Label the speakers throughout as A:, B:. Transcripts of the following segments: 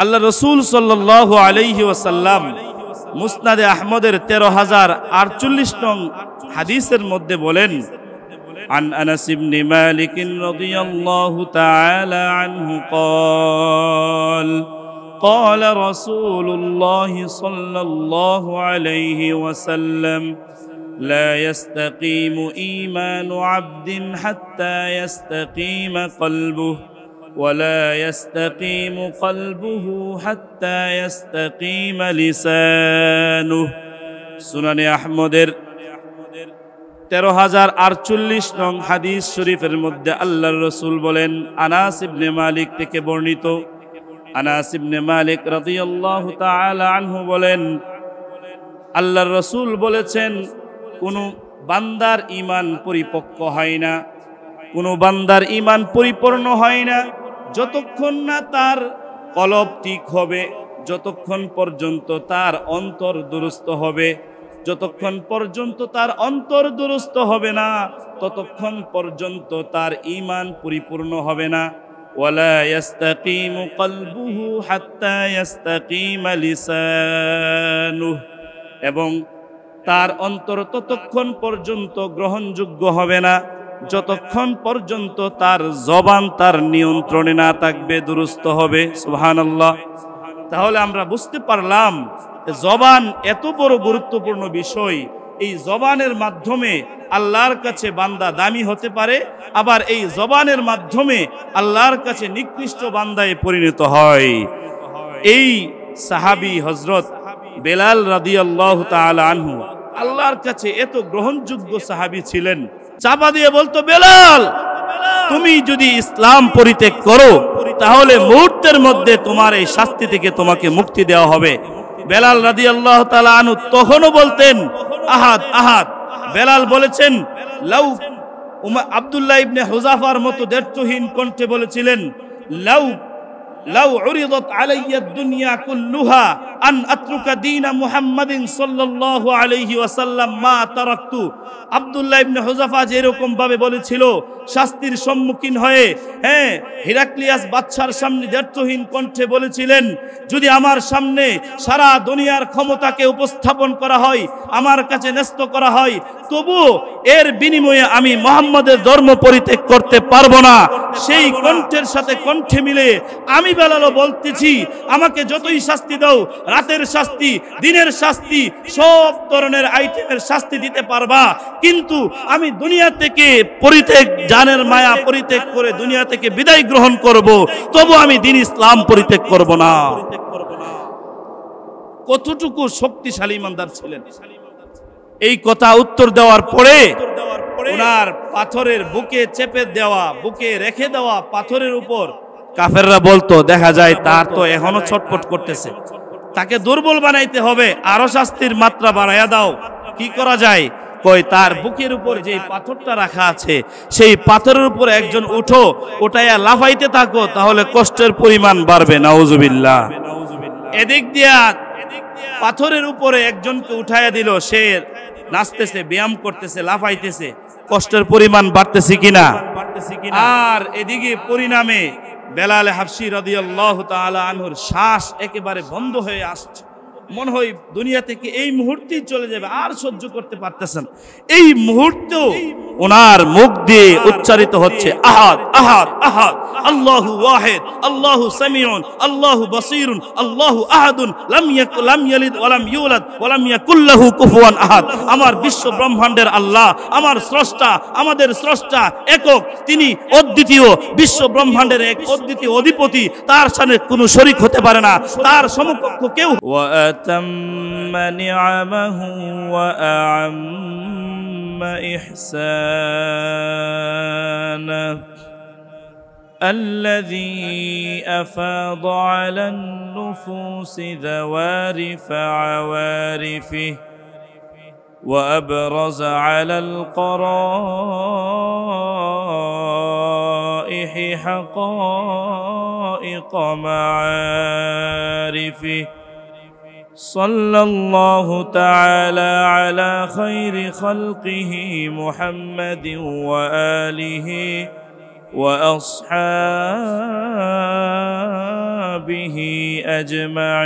A: আল্লাহ রসুল সাল্লাল্লাহু আলাইহি ওয়াসাল্লাম মুসনাদে আহমদের ১৩,০৪৮ নং হাদিসের মধ্যে বলেন, عن أنس بن مالك رضي الله تعالى عنه قال قال رسول الله صلى الله عليه وسلم لا يستقيم إيمان عبد حتى يستقيم قلبه ولا يستقيم قلبه حتى يستقيم لسانه سنن أحمد ১৩,০৪৮ নং হাদিস শরীফের মধ্যে আল্লাহর রাসূল বলেন, আনাস ইবনে মালিক থেকে বর্ণিত, আনাস ইবনে মালিক রাদিয়াল্লাহু তাআলা আনহু বলেন, আল্লাহর রাসূল বলেছেন, কোন বান্দার ঈমান পরিপক্ক হয় না, কোন বান্দার ঈমান পরিপূর্ণ হয় না যতক্ষণ না তার কলব ঠিক হবে, যতক্ষণ পর্যন্ত তার অন্তর দুরুস্ত হবে, যতক্ষণ পর্যন্ত তার অন্তর দুরুস্ত হবে না ততক্ষণ পর্যন্ত তার ঈমান পরিপূর্ণ হবে না। ওয়ালা ইয়াস্তাকিমু কলবুহু হাত্তা ইয়াস্তাকিমা লিসানুহু, এবং তার অন্তর ততক্ষণ পর্যন্ত গ্রহণযোগ্য হবে না যতক্ষণ পর্যন্ত তার জবান তার নিয়ন্ত্রণে না থাকবে, দুরুস্ত হবে। সুবহানাল্লাহ। তাহলে আমরা বুঝতে পারলাম জবান এত বড় গুরুত্বপূর্ণ বিষয়। এই জবানের মাধ্যমে আল্লাহর কাছে বান্দা দামি হতে পারে, আবার এই জবানের মাধ্যমে আল্লাহর কাছে নিকৃষ্ট বান্দায় পরিণত হয়। এই সাহাবী হযরত বেলাল রাদিয়াল্লাহু তাআলা আনহু আল্লাহর কাছে এত গ্রহণযোগ্য সাহাবী ছিলেন। চাপা দিয়ে বলতো, বেলাল তুমি যদি ইসলাম পরিত্যাগ করো তাহলে মুহূর্তের মধ্যে তোমার এই শাস্তি থেকে তোমাকে মুক্তি দেওয়া হবে। বেলাল রাদিয়াল্লাহু তাআলা আনহু তখনও বলতেন আহাদ আহাদ। বেলাল বলেছেন, লাউ আব্দুল্লাহ ইবনে হুযাফার মতো দ্ব্যর্থহীন কণ্ঠে বলেছিলেন, লাউ লাউ উরিদাত আলাইয়া দুনিয়া কুল্লুহা আন আতরুকা দীন মুহাম্মাদিন সাল্লাল্লাহু আলাইহি ওয়াসাল্লাম মা তারাকতু। আব্দুল্লাহ ইবনে হুযাফা যেরকম ভাবে বলেছিল শাস্তির সম্মুখীন হয়ে, হিরাক্লিয়াস বাদশার সামনে দ্ব্যর্থহীন কণ্ঠে বলেছিলেন, যদি আমার সামনে সারা দুনিয়ার ক্ষমতাকে উপস্থাপন করা হয়, আমার কাছে ন্যস্ত করা হয়, তবু এর বিনিময়ে আমি মুহাম্মাদের ধর্ম পরিত্যাগ করতে পারবো না। সেই কণ্ঠের সাথে কণ্ঠে মিলে আমি বেলালও বলতেছি, আমাকে যতই শাস্তি দাও, রাতের শাস্তি, দিনের শাস্তি, সব ধরনের আইটেমের শাস্তি দিতে পারবা, কিন্তু আমি দুনিয়া থেকে পরিত্যাগ, জানের মায়া পরিত্যাগ করে দুনিয়া থেকে বিদায় গ্রহণ করব, তবু আমি দ্বীন ইসলাম পরিত্যাগ করব না। কতটুকু শক্তিশালী ইমানদার ছিলেন। এই কথা উত্তর দেওয়ার পরে ওনার পাথরের বুকে চেপে দেওয়া, বুকে রেখে দেওয়া পাথরের উপর কাফেররা বলতো, দেখা যায় তার তো এখনো ছটফট করতেছে, তাকে দুর্বল বানাইতে হবে, আরো শাস্তির মাত্রা বাড়াইয়া দাও। কি করা যায়? কয়, তার বুকের উপর যে পাথরটা রাখা আছে সেই পাথরের উপর একজন উঠো, ওটাইয়া লাফাইতে থাকো, তাহলে কষ্টের পরিমাণ বাড়বে। নাউজুবিল্লাহ। এদিক দিয়া পাথরের উপরে একজনকে উঠাইয়া দিল, সে নাচতেছে, ব্যায়াম করতেছে, লাফাইতেছে, কষ্টের পরিমাণ বাড়তেছে কিনা? আর এদিকে পরিণামে বেলাল হাবশী রাদিয়াল্লাহু তাআলা আনহুর শ্বাস একেবারে বন্ধ হয়ে আসছে, মনে হয় দুনিয়া থেকে এই মুহূর্তেই চলে যাবে, আর সহ্য করতে পারতেছেন। এই মুহূর্তেও ওনার মুখ দিয়ে উচ্চারিত হচ্ছে আহাদ আহাদ আহাদ, আল্লাহু ওয়াহিদ, আল্লাহু সামিউন, আল্লাহু বাসীরুন, আল্লাহু আহাদুন, লাম ইয়ালিদ ওয়া লাম ইউলাদ ওয়া লাম ইয়াকুল লাহু কুফুয়ান আহাদ। আমার বিশ্ব ব্রহ্মাণ্ডের আল্লাহ, আমার স্রষ্টা, আমাদের স্রষ্টা একক, তিনি অদ্বিতীয়, বিশ্ব ব্রহ্মাণ্ডের এক অদ্বিতীয় অধিপতি, তার সাথে কোনো শরীক হতে পারে না, তার সমকক্ষ কেউ। وأتم نعمه وأعم إحسانه الذي أفاض على النفوس ذوارف عوارفه وأبرز على القرائح حقائق معارفه صلى الله تعالى على خير خلقه محمد وآله وأصحابه وأصحابه أجمعين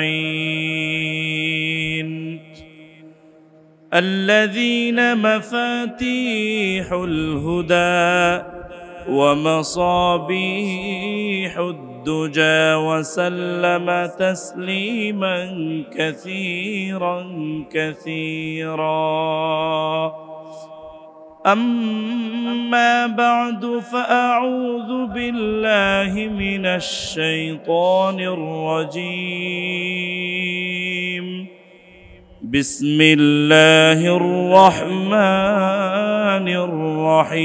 A: الذين مفاتيح الهدى ومصابيح الدجى وسلم تسليما كثيرا كثيرا أما بعد فأعوذ بالله من الشيطان الرجيم بسم الله الرحمن الرحيم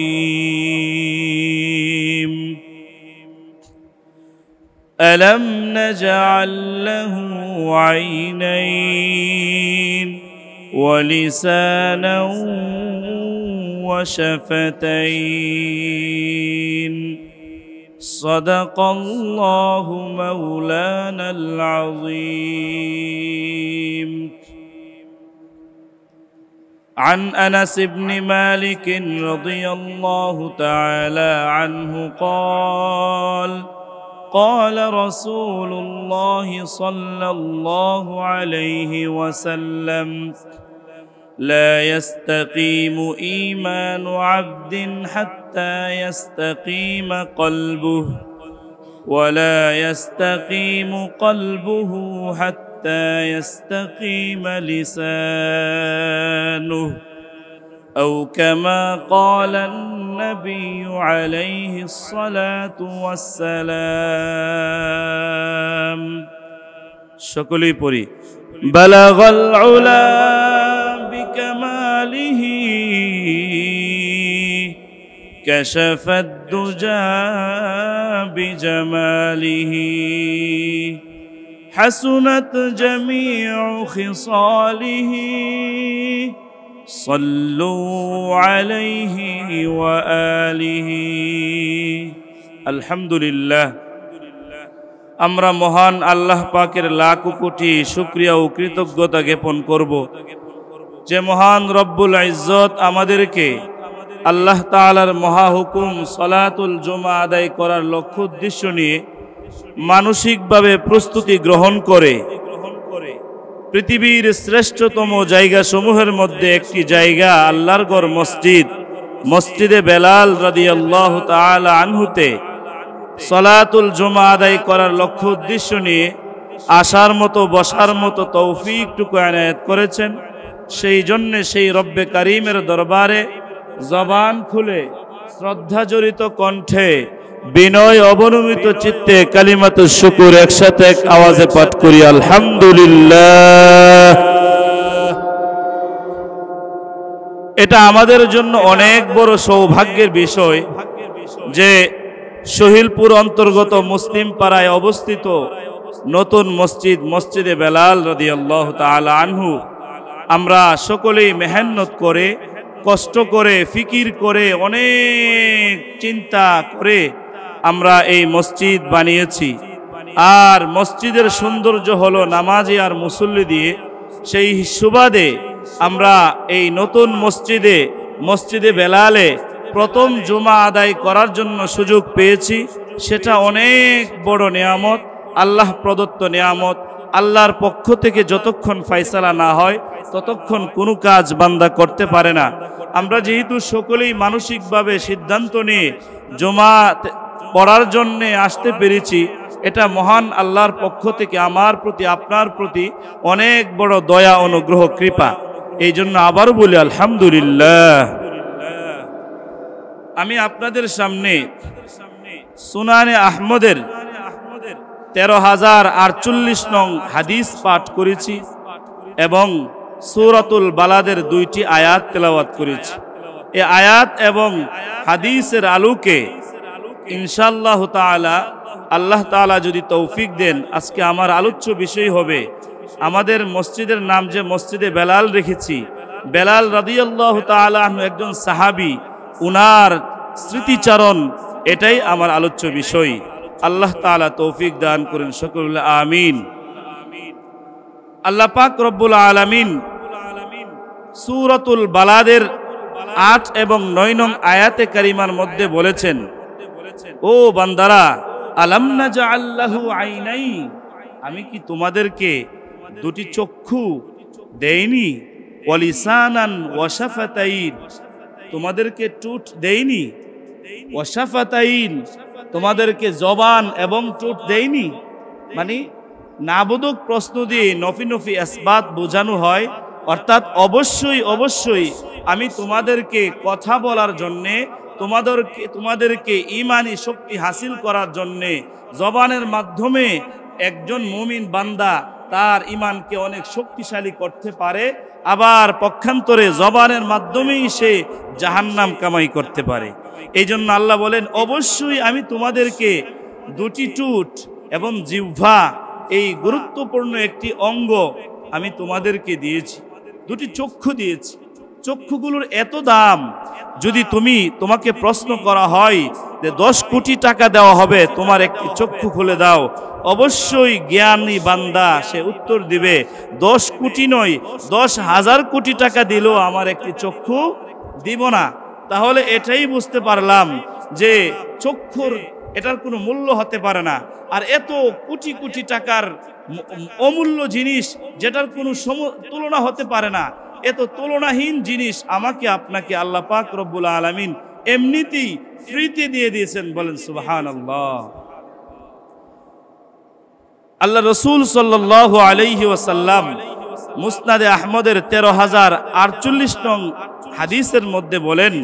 A: ألم نجعل له عينين ولسانا وشفتين صدق الله مولانا العظيم عن أنس بن مالك رضي الله تعالى عنه قال قال رسول الله صلى الله عليه وسلم لا يستقيم إيمان عبد حتى يستقيم قلبه ولا يستقيم قلبه حتى يستقيم لسانه أو كما قال النبي عليه الصلاة والسلام شكلي بري بلغ العلا بكماله كشف الدجى بجماله حسنت جميع خصاله صلوا عليه وآله الحمد لله আমরা মহান আল্লাহ পাকের লাখ কোটি শুকরিয়া ও কৃতজ্ঞতা জ্ঞাপন করব যে মহান রব্বুল ইজ্জত আমাদেরকে আল্লাহ তাআলার মহা হুকুম সালাতুল জুমা আদায় করার লক্ষ্য উদ্দেশ্য নিয়ে মানসিকভাবে প্রস্তুতি গ্রহণ করে পৃথিবীর শ্রেষ্ঠতম জায়গা সমূহের মধ্যে একটি জায়গা আল্লাহর ঘর মসজিদ মসজিদে বেলাল রাদিয়াল্লাহু তাআলা আনহুতে সালাতুল জুমা আদায় করার লক্ষ্য উদ্দেশ্য নিয়ে আসার মতো বসার মতো তৌফিকটুকু এনায়েত করেছেন সেই জন্য সেই রব্বে কারীমের দরবারে জবান খুলে শ্রদ্ধা জড়িত কণ্ঠে বিনয় অবনমিত চিত্তে কালিমাতুশ শুকুর একসাথে এক আওয়াজে পাঠ করি আলহামদুলিল্লাহ। এটা আমাদের জন্য অনেক বড় সৌভাগ্যের বিষয় যে শহীদপুর অন্তর্গত মুসলিম পাড়ায় অবস্থিত নতুন মসজিদ মসজিদে বেলাল রাদিয়াল্লাহু তাআলা আনহু আমরা সকলেই মেহনত করে কষ্ট করে ফিকির করে অনেক চিন্তা করে আমরা এই মসজিদ বানিয়েছি আর মসজিদের সৌন্দর্য হলো নামাজি আর মুসল্লি দিয়ে সেই সুবাদে আমরা এই নতুন মসজিদে বেলালে প্রথম জুমা আদায় করার জন্য সুযোগ পেয়েছি সেটা অনেক বড় নিয়ামত আল্লাহ প্রদত্ত নিয়ামত আল্লাহর পক্ষ থেকে যতক্ষণ ফয়সালা না হয় ততক্ষণ কোনো কাজ বান্দা করতে পারে না আমরা যেহেতু সকলেই মানসিকভাবে সিদ্ধান্ত নিয়ে জুমা পড়ার জন্য আসতে পেরেছি এটা মহান আল্লাহর পক্ষ থেকে আমার প্রতি আপনার প্রতি অনেক বড় দয়া অনুগ্রহ কৃপা এই জন্য আবারও বলি আলহামদুলিল্লাহ। আমি আপনাদের সামনে সুনানে আহমদের ১৩,০৪৮ নং হাদিস পাঠ করেছি এবং সূরাতুল বালাদের ২টি আয়াত তেলাওয়াত করেছি। এই আয়াত এবং হাদিসের আলোকে ইনশাআল্লাহ তাআলা আল্লাহ তাআলা যদি তৌফিক দেন আজকে আমার আলোচ্য বিষয় হবে আমাদের মসজিদের নাম যে মসজিদে বেলাল রেখেছি বেলাল রাদিয়াল্লাহু তাআলা আনহু একজন সাহাবী উনার স্মৃতিচারণ এটাই আমার আলোচ্য বিষয় আল্লাহ তাআলা তৌফিক দান করেন সকলে আমিন। আল্লাহ পাক রব্বুল আলামিন সূরাতুল বালাদের ৮ এবং ৯ নং আয়াতে কারিমার মধ্যে বলেছেন ও বান্দারা আলাম নাজআল লাহু আইনাইন, আমি কি তোমাদেরকে দুটি চক্ষু দেইনি? ওয়া লিসানান ওয়া শাফাতাইন, তোমাদেরকে ঠোঁট দেইনি? ওয়া শাফাতাইন, তোমাদেরকে জবান এবং ঠোঁট দেইনি? মানে নাবোধক প্রশ্ন দিয়ে নফি নফি আসবাত বোঝানো হয়, অর্থাৎ অবশ্যই অবশ্যই আমি তোমাদেরকে কথা বলার জন্যে, তোমাদেরকে ইমানি শক্তি হাসিল করার জন্যে জবানের মাধ্যমে একজন মুমিন বান্দা তার ইমানকে অনেক শক্তিশালী করতে পারে, আবার পক্ষান্তরে জবানের মাধ্যমেই সে জাহান্নাম কামাই করতে পারে। এই জন্য আল্লাহ বলেন অবশ্যই আমি তোমাদেরকে দুটি ঠোঁট এবং জিহ্বা, এই গুরুত্বপূর্ণ একটি অঙ্গ আমি তোমাদেরকে দিয়েছি, দুটি চক্ষু দিয়েছি। চক্ষুগুলোর এত দাম, যদি তোমাকে প্রশ্ন করা হয় যে 10 কোটি টাকা দেওয়া হবে তোমার একটি চক্ষু খুলে দাও, অবশ্যই জ্ঞানী বান্দা সে উত্তর দিবে 10 কোটি নয় 10,000 কোটি টাকা দিলেও আমার একটি চক্ষু দিব না। তাহলে এটাই বুঝতে পারলাম যে চক্ষুর এটার কোনো মূল্য হতে পারে না। আর এত কোটি কোটি টাকার অমূল্য জিনিস যেটার কোনো তুলনা হতে পারে না, এত তুলনাহীন জিনিস আমাকে আপনাকে আল্লাহ পাক রব্বুল আলামিন এমনিতেই ফ্রিতে দিয়ে দিয়েছেন। বলেন সুবহানাল্লাহ। আল্লাহ রসুল সাল্লাল্লাহু আলাইহি ওয়াসাল্লাম মুসনাদে আহমদের 13,048 নং হাদিসের মধ্যে বলেন,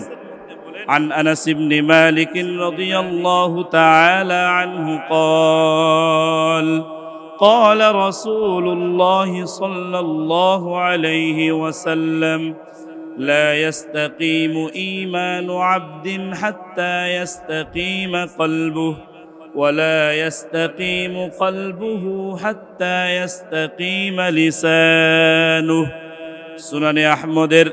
A: عن أنس بن مالك رضي الله تعالى عنه قال قال رسول الله صلى الله عليه وسلم لا يستقيم إيمان عبد حتى يستقيم قلبه ولا يستقيم قلبه حتى يستقيم لسانه। সুনানে আহমদের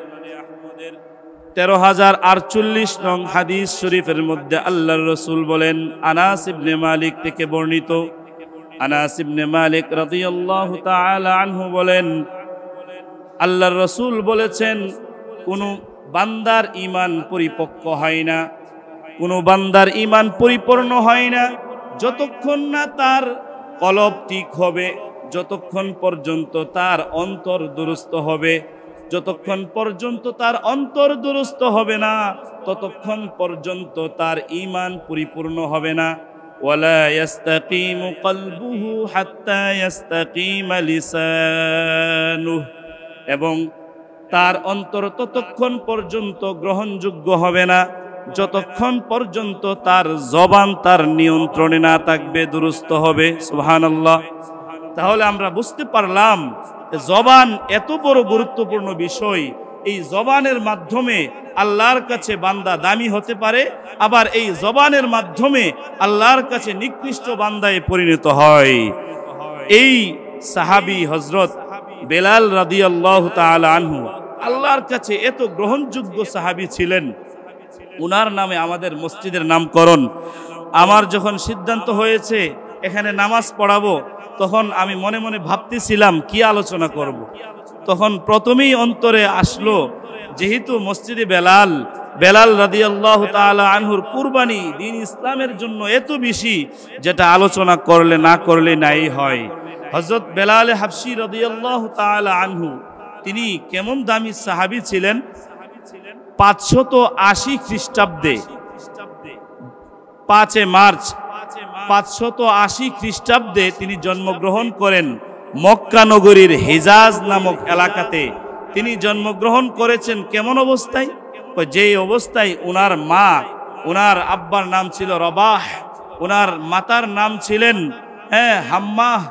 A: 13,048 নং হাদিস শরীফের মধ্যে আল্লাহর রাসূল বলেন, আনাস ইবনে মালিক থেকে বর্ণিত, আনাস ইবনে মালিক রাদিয়াল্লাহু তাআলা আনহু বলেন, আল্লাহর রাসূল বলেছেন, কোনো বান্দার ঈমান পরিপক্ক হয় না, কোনো বান্দার ঈমান পরিপূর্ণ হয় না যতক্ষণ না তার কলব ঠিক হবে, যতক্ষণ পর্যন্ত তার অন্তর দুরুস্ত হবে, যতক্ষণ পর্যন্ত তার অন্তর দুরুস্ত হবে না ততক্ষণ পর্যন্ত তার ঈমান পরিপূর্ণ হবে না। ওয়ালা ইয়াস্তাকিমু কলবুহু হাত্তা ইয়াস্তাকিমা লিসানুহু, এবং তার অন্তর ততক্ষণ পর্যন্ত গ্রহণযোগ্য হবে না যতক্ষণ পর্যন্ত তার জবান তার নিয়ন্ত্রণে না থাকবে, দুরুস্ত হবে। সুবহানাল্লাহ। তাহলে আমরা বুঝতে পারলাম জবান এত বড় গুরুত্বপূর্ণ বিষয়। এই জবানের মাধ্যমে আল্লাহর কাছে বান্দা দামি হতে পারে, আবার এই জবানের মাধ্যমে আল্লাহর কাছে নিকৃষ্ট বান্দায় পরিণত হয়। এই সাহাবী হযরত বেলাল রাদিয়াল্লাহু তাআলা আনহু আল্লাহর কাছে এত গ্রহণযোগ্য সাহাবী ছিলেন। উনার নামে আমাদের মসজিদের নামকরণ। আমার যখন সিদ্ধান্ত হয়েছে এখানে নামাজ পড়াবো, তখন আমি মনে মনে ভাবতেছিলাম কি আলোচনা করব। তখন প্রথমেই অন্তরে আসলো, যেহেতু মসজিদে বেলাল রাদিয়াল্লাহু তাআলা আনহুর কুরবানি দ্বীন ইসলামের জন্য এত বেশি, যেটা আলোচনা করলে না করলে নাই হয়। হযরত বেলাল হাবশী রাদিয়াল্লাহু তাআলা আনহু তিনি কেমন দামি সাহাবী ছিলেন। 580 খ্রিস্টাব্দে 5 মার্চ 580 খ্রিস্টাব্দে তিনি জন্মগ্রহণ করেন। মক্কা নগরীর হিজাজ নামক এলাকাতে তিনি জন্মগ্রহণ করেছেন। কেমন অবস্থায়? যে অবস্থায় উনার আব্বার নাম ছিল রবাহ, উনার মাতার নাম ছিলেন হাম্মাহ।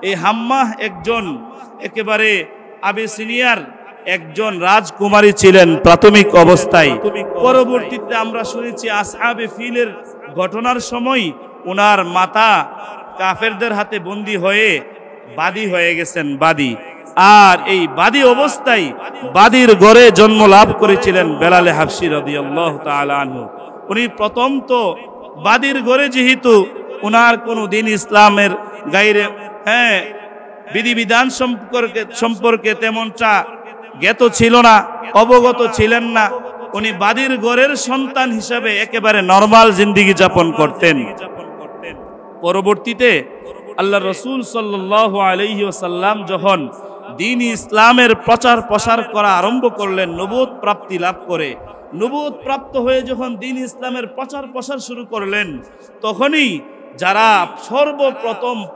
A: এই হাম্মাহ একজন একেবারে আবিসিনিয়ার একজন রাজকুমারী ছিলেন প্রাথমিক অবস্থায়। পরবর্তীতে আমরা শুনেছি আসহাবে ফিলের ঘটনার সময় উনার মাতা কাফেরদের হাতে বন্দী হয়ে বাদী হয়ে গেছেন, বাদী। আর এই বাদী অবস্থায় বাদীর ঘরে জন্ম লাভ করেছিলেন বেলাল হাবশী রাদিয়াল্লাহু তাআলা আনহু। উনি প্রথম তো বাদীর ঘরে, যেহেতু উনার কোনো দিন ইসলামের গায়রে বিধিবিধান সম্পর্কে তেমনটা জ্ঞাত ছিল না, অবগত ছিলেন না। উনি বাদীর ঘরের সন্তান হিসাবে একেবারে নরমাল জিন্দেগি যাপন করতেন। পরবর্তীতে আল্লাহ রসুল সাল্লাল্লাহু আলাইহি ওয়াসাল্লাম যখন দ্বীন ইসলামের প্রচার প্রসার করা আরম্ভ করলেন, নবুয়ত প্রাপ্তি লাভ করে, নবুয়ত প্রাপ্ত হয়ে যখন দ্বীন ইসলামের প্রচার প্রসার শুরু করলেন, তখনই যারা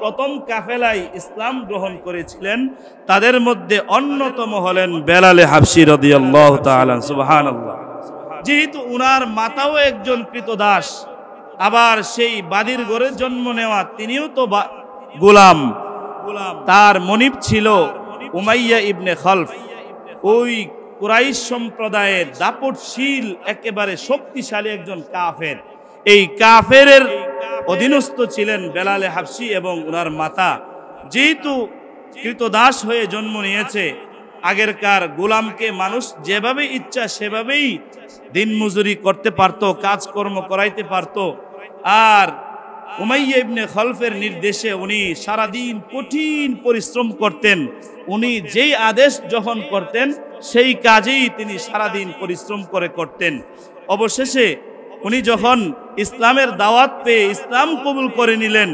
A: প্রথম কাফেলায় ইসলাম গ্রহণ করেছিলেন তাদের মধ্যে অন্যতম হলেন বেলালে হাবশী রাদিয়াল্লাহু তাআলা। সুবহানাল্লাহ। যেহেতু উনার মাতাও একজন কৃতদাস, আবার সেই বাদীর ঘরে জন্ম নেওয়া তিনিও তো গোলাম, তার মনিব ছিল উমাইয়া ইবনে খলফ, ওই কুরাইশ সম্প্রদায়ের দাপটশীল একেবারে শক্তিশালী একজন কাফের। এই কাফেরের অধীনস্থ ছিলেন বেলালে হাবশী এবং উনার মাতা। যেহেতু কৃতদাস হয়ে জন্ম নিয়েছে, আগেরকার গোলামকে মানুষ যেভাবে ইচ্ছা সেভাবেই দিন মজুরি করতে পারত, কাজকর্ম করাইতে পারত। আর উমাইয়া ইবনে খলফের নির্দেশে উনি সারাদিন কঠিন পরিশ্রম করতেন। উনি যেই আদেশ যখন করতেন সেই কাজেই তিনি সারাদিন পরিশ্রম করে করতেন। অবশেষে উনি যখন ইসলামের দাওয়াত পেয়ে ইসলাম কবুল করে নিলেন,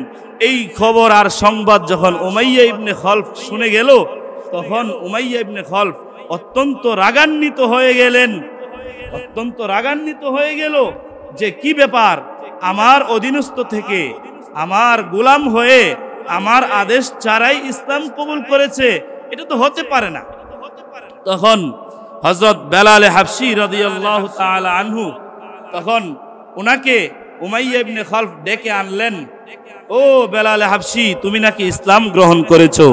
A: এই খবর আর সংবাদ যখন উমাইয়া ইবনে খলফ শুনে গেল, তখন উমাইয়া ইবনে খলফ অত্যন্ত রাগান্বিত হয়ে গেল যে কি ব্যাপার, আমার অধীনস্থ থেকে আমার গোলাম হয়ে আমার আদেশ ছাড়াই ইসলাম কবুল করেছে, এটা তো হতে পারে না। তখন হযরত বেলালে হাবশী রাদিয়াল্লাহু তাআলা আনহু তখন উনাকে উমাইয়া ইবনে খলফ ডেকে আনলেন। ও বেলালে হাবশী, তুমি নাকি ইসলাম গ্রহণ করেছো?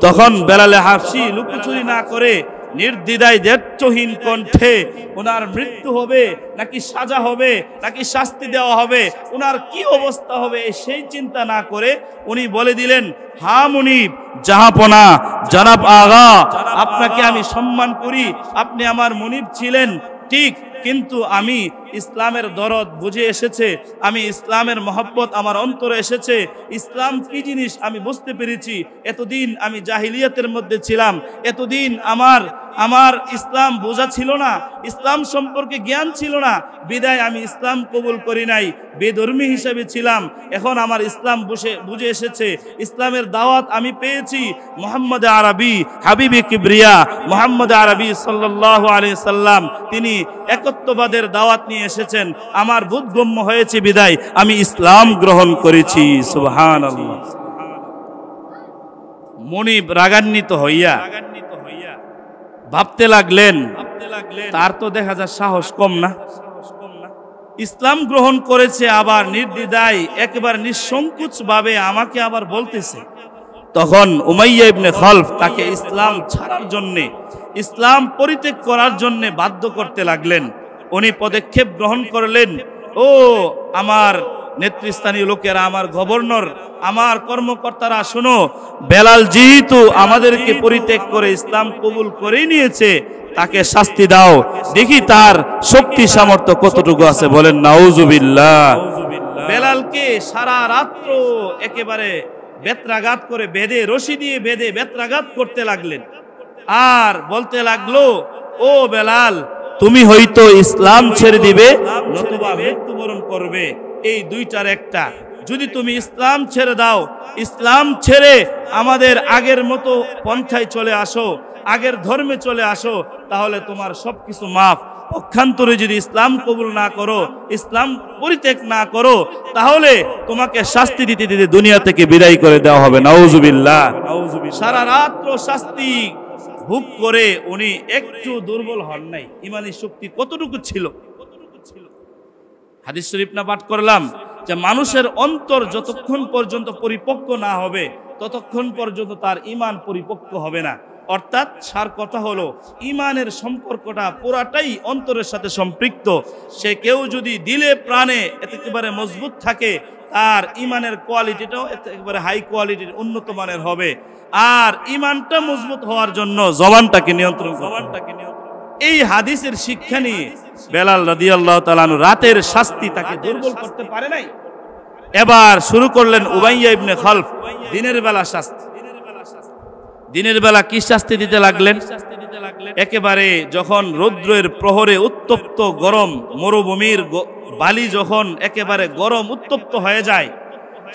A: তখন বেলালে হাবশী লুকোচুরি না করে নির্দ্বিধায় দ্ব্যর্থহীন কণ্ঠে ওনার মৃত্যু হবে নাকি সাজা হবে নাকি শাস্তি দেওয়া হবে, ওনার কি অবস্থা হবে সেই চিন্তা না করে উনি বলে দিলেন, হা মুনিব, জাহাপনা, জনাব আগা, আপনাকে আমি সম্মান করি, আপনি আমার মুনিব ছিলেন ঠিক, কিন্তু আমি ইসলামের দরদ বুঝে এসেছে, আমি ইসলামের মহব্বত আমার অন্তরে এসেছে, ইসলাম কি জিনিস আমি বুঝতে পেরেছি। এতদিন আমি জাহিলিয়াতের মধ্যে ছিলাম, এতদিন আমার ইসলাম বোঝা ছিল না, ইসলাম সম্পর্কে জ্ঞান ছিল না, বিদায় আমি ইসলাম কবুল করি নাই, বেধর্মী হিসেবে ছিলাম। এখন আমার ইসলাম বুঝে এসেছে, ইসলামের দাওয়াত আমি পেয়েছি। মুহাম্মদ আরবি হাবিবে কিবরিয়া মুহাম্মদ আরবি সাল্লাল্লাহু আলাইহি সাল্লাম তিনি একত্ববাদের দাওয়াত নিয়ে এসেছেন, আমার বোধগম্য হয়েছে বিদায় আমি ইসলাম গ্রহণ করেছি। সুবহানাল্লাহ। মুনিব রাগান্বিত হইয়া ভাবতে লাগলেন, তার তো দেখা যায় সাহস কম না, ইসলাম গ্রহণ করেছে, আবার নির্দ্বিধায় একেবারে নিঃসংকোচ ভাবে আমাকে আবার বলতেছে। তখন উমাইয়া ইবনে খলফ তাকে ইসলাম ছাড়ার জন্যে, ইসলাম পরিত্যাগ করার জন্যে বাধ্য করতে লাগলেন। উনি পদক্ষেপ গ্রহণ করলেন, ও আমার নেতৃস্থানীয় লোকেরা, আমার গভর্নর, আমার কর্মকর্তারা, শোনো, বেলাল যেহেতু আমাদেরকে পরিত্যাগ করে ইসলাম কবুল করেই নিয়েছে, তাকে শাস্তি দাও, দেখি তার শক্তি সামর্থ্য কতটুকু আছে। বলেন নাউজুবিল্লাহ। বেলালকে সারা রাত্র একেবারে বেত্রাঘাত করে বেঁধে, রশি দিয়ে বেঁধে বেত্রাঘাত করতে লাগলেন। আর বলতে লাগলো, ও বেলাল, তুমি হয়তো ইসলাম ছেড়ে দিবে নতুবা মৃত্যুবরণ করবে, এই দুইটার একটা। যদি তুমি ইসলাম ছেড়ে দাও, ইসলাম ছেড়ে আমাদের আগের মতো পন্থায় চলে আসো, আগের ধর্মে চলে আসো, তাহলে তোমার সবকিছু মাফ। পক্ষান্তরে যদি ইসলাম কবুল না করো, ইসলাম পরিত্যাগ না করো, তাহলে তোমাকে শাস্তি দিতে দিতে দুনিয়া থেকে বিদায় করে দেওয়া হবে। নাউজুবিল্লাহ। সারা রাত্র শাস্তি ভোগ করে উনি একটু দুর্বল হন নাই। ইমানি শক্তি কতটুকু ছিল? হাদিস শরীফ না পাঠ করলাম যে মানুষের অন্তর যতক্ষণ পর্যন্ত পরিপক্ক না হবে ততক্ষণ পর্যন্ত তার ইমান পরিপক্ক হবে না। অর্থাৎ সার কথা হলো, ইমানের সম্পর্কটা পুরাটাই অন্তরের সাথে সম্পৃক্ত। সে কেউ যদি দিলে প্রাণে একেবারে মজবুত থাকে, তার ইমানের কোয়ালিটিটাও একেবারে হাই কোয়ালিটির, উন্নত মানের হবে। আর ইমানটা মজবুত হওয়ার জন্য জবানটাকে নিয়ন্ত্রণ, এই হাদিসের শিক্ষা নিয়ে বেলাল রাদিয়াল্লাহু তাআলা আনহু রাতের শাস্তি তাকে দুর্বল করতে পারে নাই। এবার শুরু করলেন উমাইয়া ইবনে খলফ দিনের বেলা শাস্তি। দিনের বেলা কি শাস্তি দিতে লাগলেন? একেবারে যখন রৌদ্রের প্রহরে উত্তপ্ত গরম মরুভূমির বালি যখন একেবারে গরম উত্তপ্ত হয়ে যায়,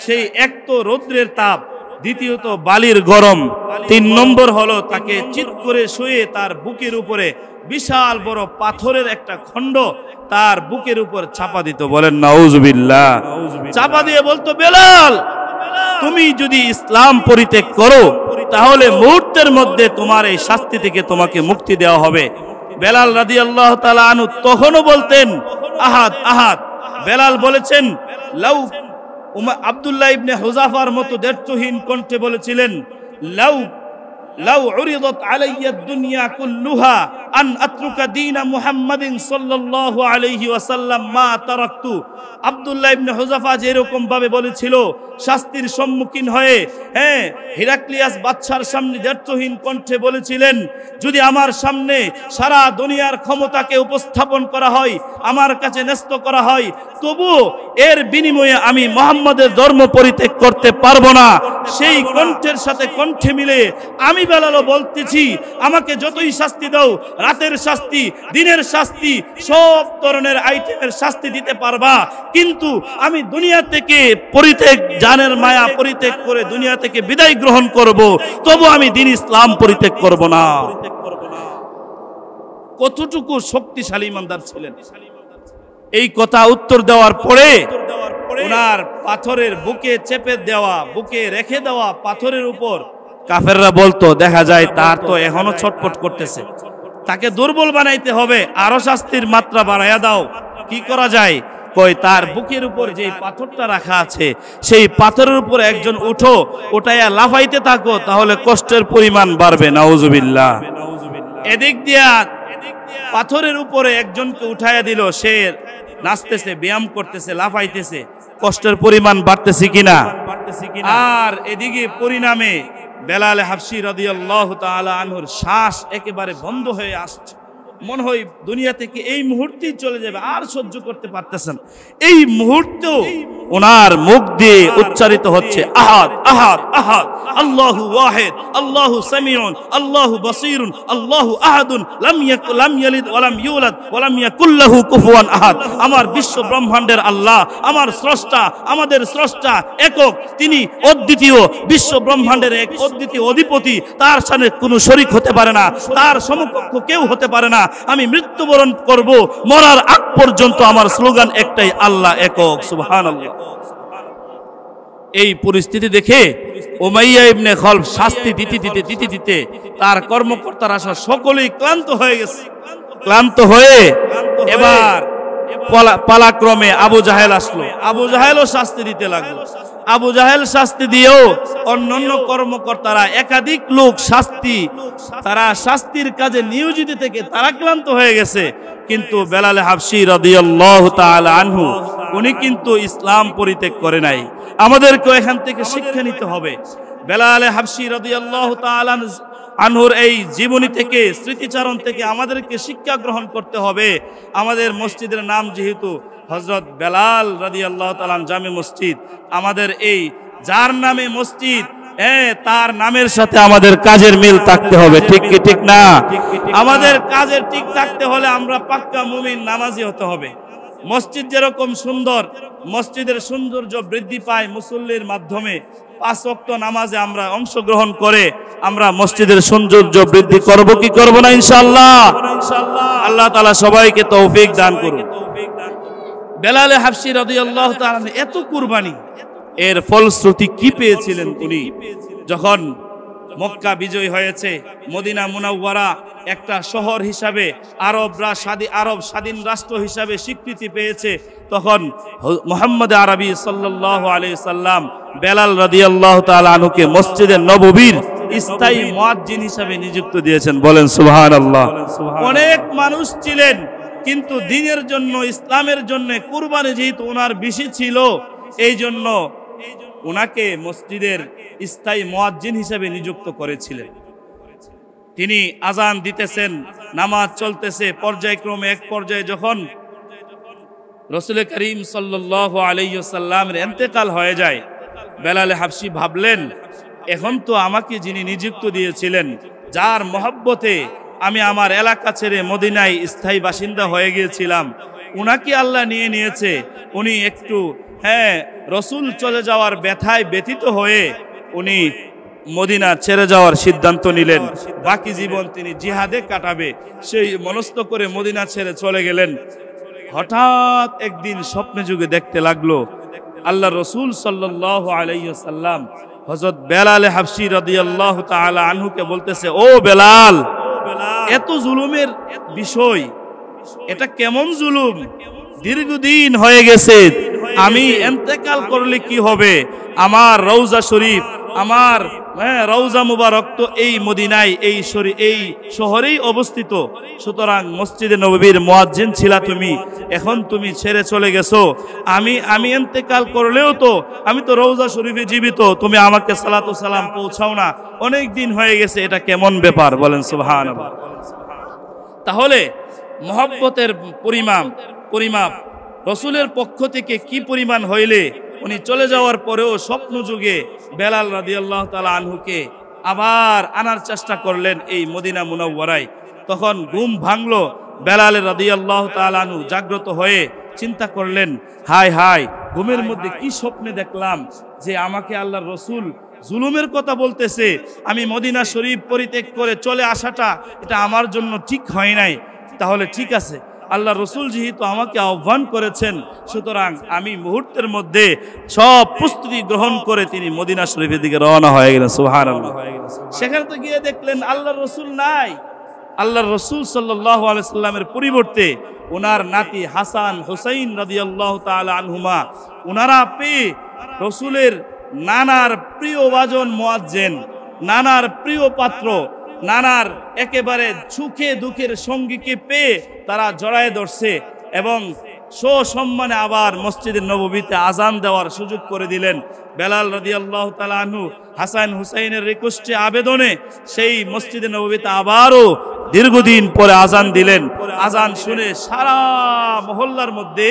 A: সেই এক তো রৌদ্রের তাপ, দ্বিতীয়ত বালির গরম, 3 নম্বর হলো তাকে চিৎ করে শুয়ে তার বুকের উপরে বিশাল বড় পাথরের একটা খণ্ড তার বুকের উপর চাপা দিত। বলেন নাউজুবিল্লাহ। চাপা দিয়ে বলতো, বেলাল তুমি যদি ইসলাম পরিত্যাগ করো তাহলে মুহূর্তের মধ্যে তোমার এই শাস্তি থেকে তোমাকে মুক্তি দেওয়া হবে। বেলাল রাদিয়াল্লাহু তাআলা আনহু তখনও বলতেন আহাদ আহাদ। বেলাল বলেছেন, লাউ আব্দুল্লাহ ইবনে হুযাফার মতো দ্ব্যর্থহীন কণ্ঠে বলেছিলেন, লাউ লাউ উরিদাত আলাইয়া দুনিয়া কুল্লুহা আন আতরুকা দীন মুহাম্মাদিন সাল্লাল্লাহু আলাইহি ওয়াসাল্লাম মা তারাকতু। আব্দুল্লাহ ইবনে হুযাফা যেরকম ভাবে বলেছিল শাস্তির সম্মুখীন হয়ে, হিরাক্লিয়াস বাদশার সামনে দ্ব্যর্থহীন কণ্ঠে বলেছিলেন, যদি আমার সামনে সারা দুনিয়ার ক্ষমতাকে উপস্থাপন করা হয়, আমার কাছে ন্যস্ত করা হয়, তবুও এর বিনিময়ে আমি মুহাম্মাদের ধর্ম পরিত্যাগ করতে পারবো না। সেই কণ্ঠের সাথে কণ্ঠে মিলে আমি বেলালও বলতেছি, আমাকে যতই শাস্তি দাও, রাতের শাস্তি, দিনের শাস্তি, সব ধরনের আইটেমের শাস্তি দিতে পারবা, কিন্তু আমি দুনিয়া থেকে পরিত্যাগ, জানের মায়া পরিত্যাগ করে দুনিয়া থেকে বিদায় গ্রহণ করব, তবু আমি দ্বীন ইসলাম পরিত্যাগ করব না। কতটুকু শক্তিশালী ইমানদার ছিলেন। এই কথা উত্তর দেওয়ার পরে ওনার পাথরের বুকে চেপে দেওয়া, বুকে রেখে দেওয়া পাথরের উপর কাফেররা বলতো, দেখা যায় তার তো এখনো ছটফট করতেছে, তাকে দুর্বল বানাইতে হবে, আরো শাস্তির মাত্রা বাড়াইয়া দাও। কি করা যায়? কই, তার বুকের উপর যে পাথরটা রাখা আছে সেই পাথরের উপর একজন উঠো, ওটাইয়া লাফাইতে থাকো, তাহলে কষ্টের পরিমাণ বাড়বে। নাউজুবিল্লাহ। এদিক দিয়া পাথরের উপরে একজনকে উঠাইয়া দিল, সে নাচতেছে, ব্যায়াম করতেছে, লাফাইতেছে, কষ্টের পরিমাণ বাড়তেছে কিনা? আর এদিকে পরিণামে বেলাল হাবশী রাদিয়াল্লাহু তাআলা আনহুর শ্বাস একেবারে বন্ধ হয়ে আসছে। মনে হয় দুনিয়া থেকে এই মুহূর্তেই চলে যাবে, আর সহ্য করতে পারতেছেন। এই মুহূর্তে ওনার মুখ দিয়ে উচ্চারিত হচ্ছে আহাদ আহাদ আহাদ, আল্লাহু ওয়াহিদ, আল্লাহু সামিউন, আল্লাহু বাসীরুন, আল্লাহু আহাদুন, লাম ইয়ালিদ ওয়া লাম ইউলাদ ওয়া লাম ইয়াকুল লাহু কুফুয়ান আহাদ। আমার বিশ্ব ব্রহ্মাণ্ডের আল্লাহ, আমার স্রষ্টা, আমাদের স্রষ্টা একক, তিনি অদ্বিতীয়, বিশ্ব ব্রহ্মাণ্ডের এক অদ্বিতীয় অধিপতি, তার সাথে কোনো শরীক হতে পারে না, তার সমকক্ষ কেউ হতে পারে না। আমি মৃত্যুবরণ করব, মরার আগ পর্যন্ত আমার স্লোগান একটাই, আল্লাহ একক, সুবহানাল্লাহ। এই পরিস্থিতি দেখে উমাইয়া ইবনে খলফ শাস্তি দিতে দিতে দিতে দিতে তার কর্মকর্তারা সকলেই ক্লান্ত হয়ে গেছে। ক্লান্ত হয়ে এবার পালাক্রমে আবু জাহেল আসলো। আবু জাহেলও শাস্তি দিতে লাগলো। আবু জাহেল শাস্তি দিয়েও অন্যান্য কর্মকর্তারা, একাধিক লোক তারা শাস্তির কাজে নিয়োজিত থেকে তারা ক্লান্ত হয়ে গেছে। কিন্তু বেলাল হাবশী রাদিয়াল্লাহু তাআলা আনহু, উনি কিন্তু ইসলাম পরিত্যাগ করে নাই। আমাদেরকেও এখান থেকে শিক্ষা নিতে হবে। বেলাল হাবশী রাদিয়াল্লাহু তাআলা আনহুর এই জীবনী থেকে, স্মৃতিচারণ থেকে আমাদেরকে শিক্ষা গ্রহণ করতে হবে। আমাদের মসজিদের নাম যেহেতু হযরত বেলাল রাদিয়াল্লাহু তাআলা জামে মসজিদ, আমাদের এই যার নামে মসজিদ, তার নামের সাথে আমাদের কাজের মিল থাকতে হবে। ঠিক কি ঠিক না? আমাদের কাজের ঠিক থাকতে হলে আমরা পাক্কা মুমিন, নামাজি হতে হবে। মসজিদ যেরকম সুন্দর, মসজিদের সৌন্দর্য বৃদ্ধি পায় মুসল্লির মাধ্যমে। 5 ওয়াক্ত নামাজে আমরা অংশগ্রহণ করে আমরা মসজিদের সৌন্দর্য বৃদ্ধি করব কি করব না? ইনশাআল্লাহ। আল্লাহ তাআলা সবাইকে তৌফিক দান করুন। বেলাল হাবশী রাদিয়াল্লাহু তাআলা এত কুরবানি, এর ফলশ্রুতি কি পেয়েছিলেন উনি? যখন মক্কা বিজয় হয়েছে, মদিনা মুনাওয়ারা একটা শহর হিসাবে, আরব স্বাধীন রাষ্ট্র হিসাবে স্বীকৃতি পেয়েছে, তখন মুহাম্মদ আরবি সাল্লাল্লাহু আলাইহি সাল্লাম বেলাল রাদিয়াল্লাহু তাআলা আনহুকে মসজিদে নববীর স্থায়ী মুয়াজ্জিন হিসাবে নিযুক্ত দিয়েছেন। বলেন সুবহানাল্লাহ। অনেক মানুষ ছিলেন, কিন্তু দ্বীনের জন্য, ইসলামের জন্য কুরবানি যেহেতু ওনার বেশি ছিল, এই জন্য ওনাকে মসজিদের স্থায়ী মুয়াজ্জিন হিসেবে নিযুক্ত করেছিলেন। তিনি আজান দিতেছেন, নামাজ চলতেছে, পর্যায়ক্রমে এক পর্যায়ে যখন রাসূল করিম সাল্লাল্লাহু আলাইহি ওয়াসাল্লামের ইন্তেকাল হয়ে যায়, বেলাল হাবশী ভাবলেন, এখন তো আমাকে যিনি নিযুক্ত দিয়েছিলেন, যার মহব্বতে আমি আমার এলাকা ছেড়ে মদিনায় স্থায়ী বাসিন্দা হয়ে গিয়েছিলাম, উনাকে আল্লাহ নিয়ে নিয়েছে। উনি একটু হ্যাঁ, রসুল চলে যাওয়ার ব্যথায় ব্যথিত হয়ে উনি মদিনা ছেড়ে যাওয়ার সিদ্ধান্ত নিলেন। বাকি জীবন তিনি জিহাদে কাটাবে সেই মনস্থ করে মদিনা ছেড়ে চলে গেলেন। হঠাৎ একদিন স্বপ্নে যুগে দেখতে লাগলো আল্লাহ রসুল সাল্লাল্লাহু আলাইহি ওয়াসাল্লাম হযরত বেলাল হাবশী রাদিয়াল্লাহু তাআলা আনহুকে বলতেছে, ও বেলাল, এত জুলুমের বিষয়, এটা কেমন জুলুম? দীর্ঘদিন হয়ে গেছে, আমি ইন্তেকাল করলে কি হবে? আমার রওজা শরীফ, আমার রওজা মুবারক তো এই মদিনায়, এই শহরেই অবস্থিত। সুতরাং মসজিদে নববীর মুয়াজ্জিন ছিলা তুমি, এখন তুমি ছেড়ে চলে গেছো। আমি ইন্তেকাল করলেও তো আমি তো রওজা শরীফে জীবিত, তুমি আমাকে সালাতু সালাম পৌঁছাও না, অনেক দিন হয়ে গেছে, এটা কেমন ব্যাপার? বলেন সুবহানাল্লাহ। তাহলে মহব্বতের পরিমাপ রসুলের পক্ষ থেকে কি পরিমাণ হইলে উনি চলে যাওয়ার পরেও স্বপ্ন যুগে বেলাল রাদিয়াল্লাহু তাআলা আনহুকে আবার আনার চেষ্টা করলেন এই মদিনা মুনাওয়ারায়। তখন ঘুম ভাঙলো বেলাল রাদিয়াল্লাহু তাআলা আনহু, জাগ্রত হয়ে চিন্তা করলেন, হায় হায়, ঘুমের মধ্যে কি স্বপ্নে দেখলাম যে আমাকে আল্লাহর রসুল জুলুমের কথা বলতেছে। আমি মদিনা শরীফ পরিত্যাগ করে চলে আসাটা এটা আমার জন্য ঠিক হয় নাই। তাহলে ঠিক আছে, আল্লাহ রসুল যেহেতু আমাকে আহ্বান করেছেন, সুতরাং আমি মুহূর্তের মধ্যে সব প্রস্তুতি গ্রহণ করে তিনি মদিনা শরীফের দিকে রওনা হয়ে গেলেন। সুবহানাল্লাহ। সেখানে তো গিয়ে দেখলেন আল্লাহর রসুল নাই। আল্লাহর রসুল সাল্লাল্লাহু আলাইহি সাল্লামের পরিবর্তে ওনার নাতি হাসান হুসাইন রাদিয়াল্লাহু তাআলা আনহুমা ওনারা পেয়ে রসুলের নানার প্রিয় ভাজন মুয়াজ্জিন, নানার প্রিয় পাত্র, নানার একেবারে সুখে দুঃখের সঙ্গীকে পেয়ে তারা জড়ায় ধরছে এবং সসম্মানে আবার মসজিদের নববীতে আজান দেওয়ার সুযোগ করে দিলেন। বেলাল রাদিয়াল্লাহু তাআলা আনহু হাসান হুসাইনের রিকোয়েস্টে আবেদনে সেই মসজিদের নববীতে আবারও দীর্ঘদিন পরে আজান দিলেন। আজান শুনে সারা মহল্লার মধ্যে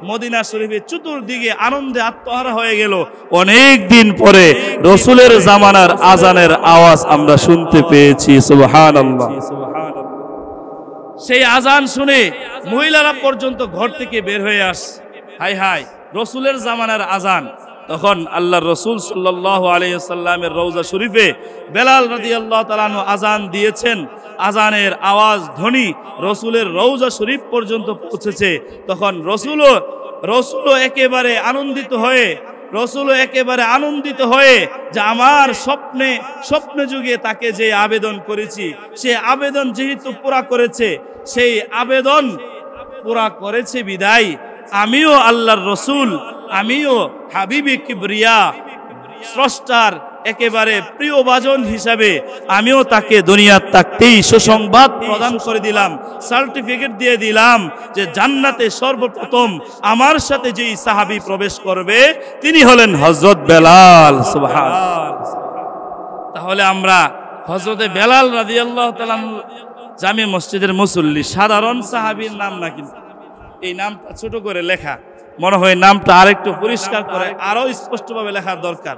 A: মদিনা শরীফের চতুর্দিকে আনন্দে আত্মহারা হয়ে গেল। অনেক দিন পরে রসুলের জামানার আজানের আওয়াজ আমরা শুনতে পেয়েছি। সুবহানাল্লাহ। সেই আজান শুনে মহিলারা পর্যন্ত ঘর থেকে বের হয়ে আসে, হায় হায়, রসুলের জামানার আজান। তখন আল্লাহর রসুল সাল্লাল্লাহু আলাইহি ওয়াসাল্লামের রওজা শরীফে বেলাল রাদিয়াল্লাহু তাআলা আনহু আজান দিয়েছেন। আজানের আওয়াজ ধ্বনি রসুলের রওজা শরীফ পর্যন্ত পৌঁছেছে। তখন রসুলও একেবারে আনন্দিত হয়ে যে আমার স্বপ্নে যুগে তাকে যে আবেদন করেছি, সে আবেদন যেহেতু পুরা করেছে, সেই আবেদন পুরা করেছে বিদায় আমিও আল্লাহর রসুল, আমিও হাবিবে কিবরিয়া স্রষ্টার একেবারে প্রিয় ভাজন হিসাবে আমিও তাকে দুনিয়ার থাকতেই সুসংবাদ প্রদান করে দিলাম, সার্টিফিকেট দিয়ে দিলাম যে জান্নাতে সর্বপ্রথম আমার সাথে যেই সাহাবী প্রবেশ করবে তিনি হলেন হযরত বেলাল। সুবহানাল্লাহ। তাহলে আমরা হযরতে বেলাল রাদিয়াল্লাহু তাআলা জামে মসজিদের মুসল্লি, সাধারণ সাহাবীর নাম না, কিন্তু এই নামটা ছোট করে লেখা, মনে হয় নামটা আরেকটু পরিষ্কার করে আরো স্পষ্টভাবে লেখা দরকার।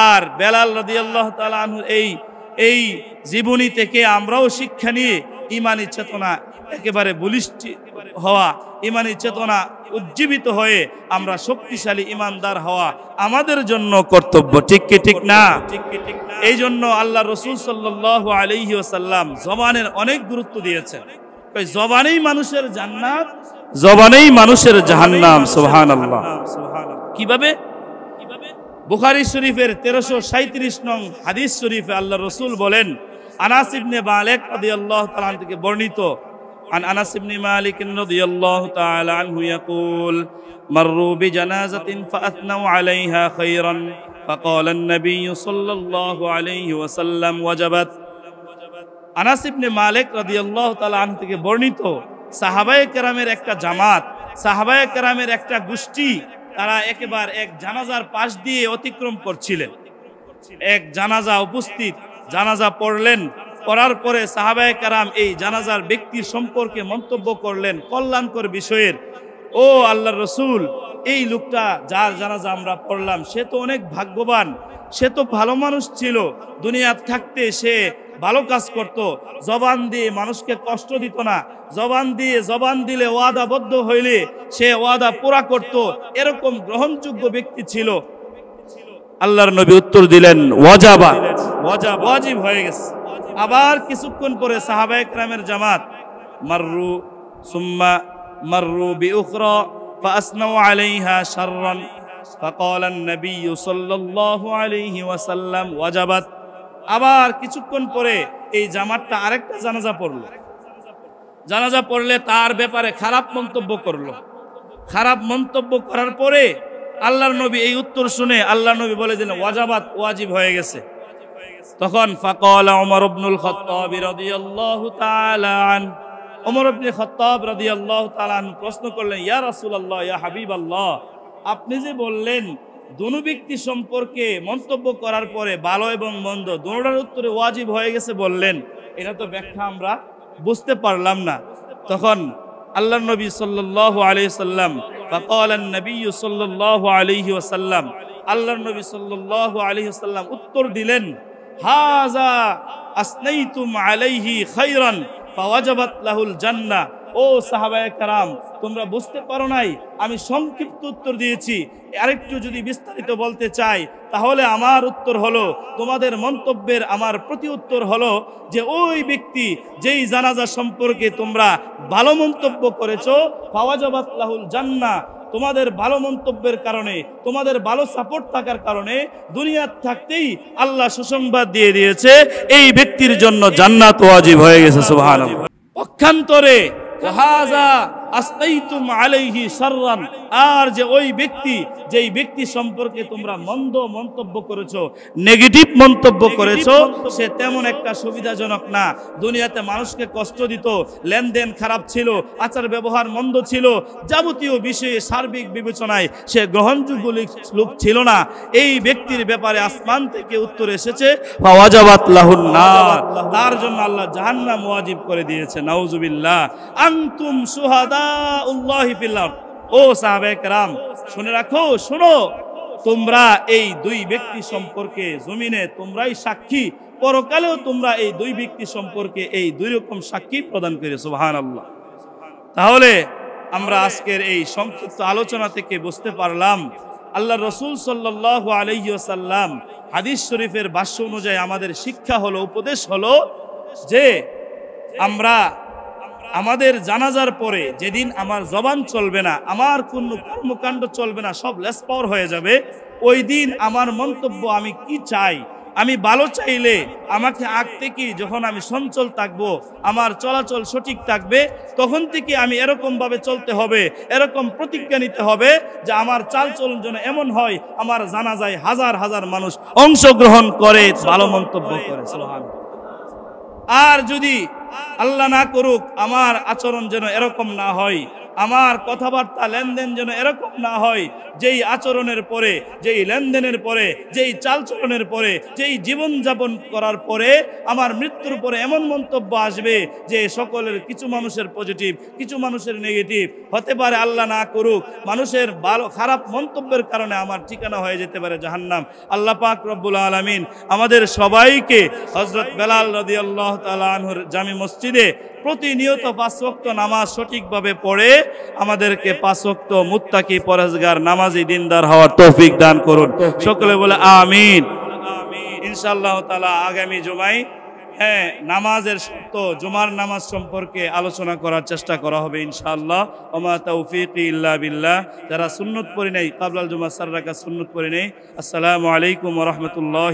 A: আর বেলাল রাদিয়াল্লাহু তাআলা আনহু এই জীবনী থেকে আমরাও শিক্ষা নিয়ে ঈমানী চেতনা একেবারে বলিষ্ঠ হওয়া, ঈমানী চেতনা উজ্জীবিত হয়ে আমরা শক্তিশালী ঈমানদার হওয়া আমাদের জন্য কর্তব্য। ঠিক কি ঠিক না? এই জন্য আল্লাহ রসুল সাল্লাল্লাহু আলাইহি ওয়াসাল্লাম জবানের অনেক গুরুত্ব দিয়েছেন। জবানেই মানুষের জান্নাত, জবানেই মানুষের জাহান্নাম। সুবহানাল্লাহ। কিভাবে? বুখারী শরীফের 1337 নং হাদিস শরীফে আল্লাহ রসুল বলেন, আনাস ইবনে মালিক রাদিয়াল্লাহু তাআলা আনহু থেকে বর্ণিত, عن أنس بن مالك رضي الله تعالى عنه يقول مروا بجنازة فأثنوا عليها خيرا فقال النبي صلى الله عليه وسلم وجبت। আনাস ইবনে মালিক রাদিয়াল্লাহু তাআলা আনহু থেকে বর্ণিত, সাহাবায়ে কেরামের একটা জামাত, সাহাবায়ে কেরামের একটা গোষ্ঠী, তারা একবার এক জানাজার পাশ দিয়ে অতিক্রম করছিলেন। এক জানাজা উপস্থিত, জানাজা পড়লেন, করার পরে সাহাবায়ে কেরাম এই জানাজার ব্যক্তির সম্পর্কে মন্তব্য করলেন কল্যাণকর বিষয়ের। ও আল্লাহর রসুল, এই লোকটা যার জানাজা আমরা পড়লাম সে তো অনেক ভাগ্যবান, সে তো ভালো মানুষ ছিল, দুনিয়ার থাকতে সে ভালো কাজ করত, জবান দিয়ে মানুষকে কষ্ট দিত না, জবান দিলে ওয়াদাবদ্ধ হইলে সে ওয়াদা পুরা করত, এরকম গ্রহণযোগ্য ব্যক্তি ছিল। আল্লাহর নবী উত্তর দিলেন ওয়াজিব হয়ে গেছে। আবার কিছুক্ষণ পরে সাহাবায়ে কেরামের জামাত মাররু সুম্মা মাররু বিউখরা ফাসনাউ আলাইহা শাররান ফাকালা an-নবী সাল্লাল্লাহু আলাইহি ওয়াসাল্লাম ওয়াজাবাত। আবার কিছুক্ষণ পরে এই জামাতটা আরেকটা জানাজা পড়লো। জানাজা পড়লে তার ব্যাপারে খারাপ মন্তব্য করলো। খারাপ মন্তব্য করার পরে আল্লাহর নবী এই উত্তর শুনে আল্লাহর নবী বলে দিলেন ওয়াজাবাত, ওয়াজিব হয়ে গেছে। তখন ফাকালা ওমর ইবনুল খাত্তাব রাদিয়াল্লাহু তাআলা আন, ওমর ইবনে খাত্তাব রাদিয়াল্লাহু তাআলা আন প্রশ্ন করলেন, ইয়া রাসূলুল্লাহ, ইয়া হাবিবাল্লাহ, আপনি যে বললেন দুনো ব্যক্তি সম্পর্কে মন্তব্য করার পরে ভালো এবং মন্দ দুটোর উত্তরে ওয়াজিব হয়ে গেছে বললেন, এটা তো ব্যাখ্যা আমরা বুঝতে পারলাম না। তখন আল্লাহর নবী সাল্লাল্লাহু আলাইহি সাল্লাম ফাকালা an-নবী সাল্লাল্লাহু আলাইহি ওয়াসাল্লাম, আল্লাহর নবী সাল্লাল্লাহু আলাইহি ওয়াসাল্লাম উত্তর দিলেন, হাযা আসনাইতুম আলাইহি খায়রান ফাওয়াজাবাত লাহুল জান্নাহ। ও সাহাবায়ে কেরাম, তোমরা বুঝতে পারো নাই, আমি সংক্ষিপ্ত উত্তর দিয়েছি। আরেকটু যদি বিস্তারিত বলতে চাই তাহলে আমার উত্তর হলো, তোমাদের মন্তব্যের আমার প্রতি উত্তর হলো যে ওই ব্যক্তি যেই জানাজা সম্পর্কে তোমরা ভালো মন্তব্য করেছো, ফাওয়াজাবাত লাহুল জান্নাহ, তোমাদের ভালো মন্তব্যের কারণে, তোমাদের ভালো সাপোর্ট থাকার কারণে দুনিয়ার থাকতেই আল্লাহ সুসংবাদ দিয়ে দিয়েছে এই ব্যক্তির জন্য জান্নাত ওয়াজিব হয়ে গেছে। সুবহানাল্লাহ। পক্ষান্তরে ওয়াহাযা আসতাইতুম আলাইহি শাররান, আর যে ওই ব্যক্তি যেই ব্যক্তি সম্পর্কে তোমরা মন্দ মন্তব্য করেছো, নেগেটিভ মন্তব্য করেছো, সে তেমন একটা সুবিধাজনক না, দুনিয়াতে মানুষকে কষ্ট দিত, লেনদেন খারাপ ছিল, আচার ব্যবহার মন্দ ছিল, যাবতীয় বিষয়ে সার্বিক বিবেচনায় সে গ্রহণযোগ্য লোক ছিল না। এই ব্যক্তির ব্যাপারে আসমান থেকে উত্তর এসেছে ফাওয়াজাবাত লাহুন নার, তার জন্য আল্লাহ জাহান্নাম ওয়াজিব করে দিয়েছে। নাউজুবিল্লাহ। আনতুম শুহাদাউল্লাহি ফিল আরদ। ও সাহাবায়ে কেরাম, শুনে রাখো, শোনো, তোমরা এই দুই ব্যক্তি সম্পর্কে জমিনে তোমরাই সাক্ষী, পরকালেও তোমরা এই দুই ব্যক্তি সম্পর্কে এই দুই রকম সাক্ষী প্রদান করে। সুবহানাল্লাহ। তাহলে আমরা আজকের এই সংক্ষিপ্ত আলোচনা থেকে বুঝতে পারলাম আল্লাহ রাসূল সাল্লাল্লাহু আলাইহি ওয়াসাল্লাম হাদিস শরীফের ভাষ্য অনুযায়ী আমাদের শিক্ষা হলো, উপদেশ হলো যে আমরা আমাদের জানাজার পরে যেদিন আমার জবান চলবে না, আমার কোনো কর্মকাণ্ড চলবে না, সব লেসপাওয়ার হয়ে যাবে, ওই দিন আমার মন্তব্য আমি কি চাই, আমি ভালো চাইলে আমাকে আগ থেকে যখন আমি সঞ্চল থাকবো, আমার চলাচল সঠিক থাকবে, তখন থেকে আমি এরকমভাবে চলতে হবে, এরকম প্রতিজ্ঞা নিতে হবে যে আমার চালচলন যেন এমন হয় আমার জানাজায় হাজার হাজার মানুষ অংশগ্রহণ করে, ভালো মন্তব্য করে। সুবহানাল্লাহ। আর যদি আল্লাহ না করুক আমার আচরণ যেন এরকম না হয়, আমার কথাবার্তা লেনদেন যেন এরকম না হয়, যেই আচরণের পরে, যেই লেনদেনের পরে, যেই চালচলনের পরে, যেই জীবনযাপন করার পরে আমার মৃত্যুর পরে এমন মন্তব্য আসবে যে সকলের কিছু মানুষের পজিটিভ, কিছু মানুষের নেগেটিভ হতে পারে। আল্লাহ না করুক মানুষের ভালো খারাপ মন্তব্যের কারণে আমার ঠিকানা হয়ে যেতে পারে জাহান্নাম। আল্লাহ পাক রব্বুল আলামিন আমাদের সবাইকে হযরত বেলাল রাদিয়াল্লাহু তাআলা আনহুর জামি মসজিদে প্রতিনিয়ত 5 ওয়াক্ত নামাজ সঠিকভাবে পড়ে আমাদেরকে 5 ওয়াক্ত মুত্তাকি পরহেজগার নামাজি দিনদার হওয়ার তৌফিক দান করুন। সকলে বলে আমিন। ইনশাআল্লাহ তাআলা আগামী জুমায় নামাজের শর্ত, জুমার নামাজ সম্পর্কে আলোচনা করার চেষ্টা করা হবে ইনশাআল্লাহ। ওমা তাওফীকি ইল্লা বিল্লাহ। যারা সুন্নত পড়ে নাই, কাবলাল জুমা 4 রাকাত সুন্নত পড়ে নেই। আসসালামু আলাইকুম ওয়া রাহমাতুল্লাহ।